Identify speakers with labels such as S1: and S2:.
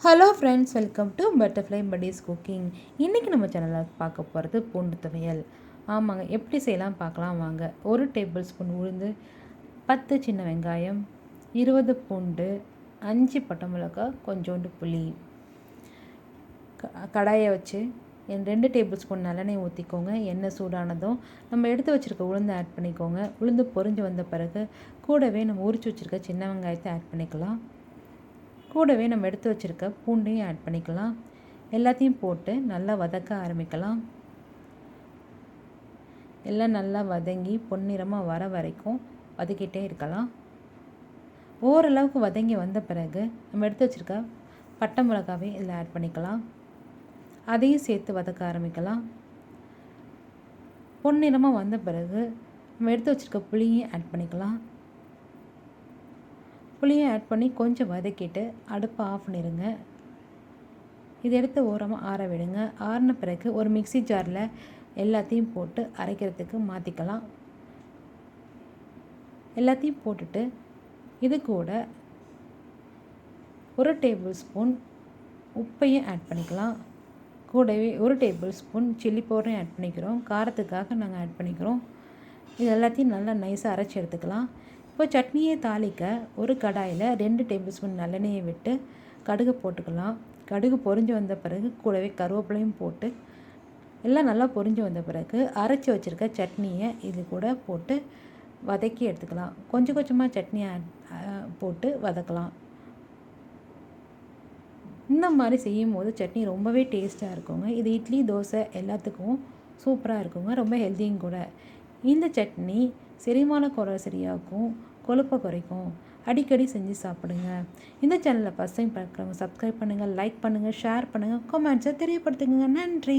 S1: Hello friends, welcome to butterfly buddies cooking. இன்றைக்கி நம்ம சேனலில் பார்க்க போகிறது பூண்டு துவையல். ஆமாங்க, எப்படி செய்யலாம் பார்க்கலாம் வாங்க. 1 டேபிள் ஸ்பூன் உளுந்து, 10 சின்ன வெங்காயம், 20 பூண்டு, 5 பட்டை மிளகாய், கொஞ்சோண்டு புளி. கடாயை வச்சு 2 டேபிள் ஸ்பூன் நல்லெண்ணெய் ஊற்றிக்கோங்க. எண்ணெய் சூடானதும் நம்ம எடுத்து வச்சுருக்க உளுந்து ஆட் பண்ணிக்கோங்க. உளுந்து பொரிஞ்சு வந்த பிறகு கூடவே நம்ம உரித்து வச்சுருக்க சின்ன வெங்காயத்தை ஆட் பண்ணிக்கலாம். கூடவே நம்ம எடுத்து வச்சுருக்க பூண்டையும் ஆட் பண்ணிக்கலாம். எல்லாத்தையும் போட்டு நல்லா வதக்க ஆரம்பிக்கலாம். எல்லாம் நல்லா வதங்கி பொன்னிறமாக வர வரைக்கும் வதக்கிட்டே இருக்கலாம். ஓரளவுக்கு வதங்கி வந்த பிறகு நம்ம எடுத்து வச்சுருக்க பட்டை மிளகாவை இதில் ஆட் பண்ணிக்கலாம். அதையும் சேர்த்து வதக்க ஆரம்பிக்கலாம். பொன்னிறமாக வந்த பிறகு நம்ம எடுத்து வச்சுருக்க புளியும் ஆட் பண்ணிக்கலாம். புளியை ஆட் பண்ணி கொஞ்சம் வதக்கிட்டு அடுப்பை ஆஃப் பண்ணிடுங்க. இதை எடுத்து ஓரமாக ஆற விடுங்க. ஆறின பிறகு ஒரு மிக்ஸி ஜாரில் எல்லாத்தையும் போட்டு அரைக்கிறதுக்கு மாற்றிக்கலாம். எல்லாத்தையும் போட்டுட்டு இது கூட 1 டேபிள் ஸ்பூன் உப்பையும் ஆட் பண்ணிக்கலாம். கூடவே 1 டேபிள் ஸ்பூன் சில்லி பவுடரையும் ஆட் பண்ணிக்கிறோம். காரத்துக்காக நாங்கள் ஆட் பண்ணிக்கிறோம். இது எல்லாத்தையும் நல்லா நைஸாக அரைச்சி எடுத்துக்கலாம். இப்போ சட்னியை தாளிக்க ஒரு கடாயில் 2 டேபிள் ஸ்பூன் நல்லெண்ணெயை விட்டு கடுகு போட்டுக்கலாம். கடுகு பொரிஞ்சு வந்த பிறகு கூடவே கருவேப்பிலையும் போட்டு எல்லாம் நல்லா பொரிஞ்சு வந்த பிறகு அரைச்சி வச்சுருக்க சட்னியை இது கூட போட்டு வதக்கி எடுத்துக்கலாம். கொஞ்சம் கொஞ்சமாக சட்னியை போட்டு வதக்கலாம். இந்த மாதிரி செய்யும் போது சட்னி ரொம்பவே டேஸ்ட்டாக இருக்குங்க. இது இட்லி, தோசை எல்லாத்துக்கும் சூப்பராக இருக்குங்க. ரொம்ப ஹெல்த்தியும் கூட. இந்த சட்னி செரிமான குறை சரியாக்கும், கொழுப்பை குறைக்கும். அடிக்கடி செஞ்சு சாப்பிடுங்க. இந்த சேனலில் ஃபஸ்ட் டைம் பார்க்குறவங்க சப்ஸ்கிரைப் பண்ணுங்கள், லைக் பண்ணுங்கள், ஷேர் பண்ணுங்கள், கமெண்ட்ஸை தெரியப்படுத்துங்க. நன்றி.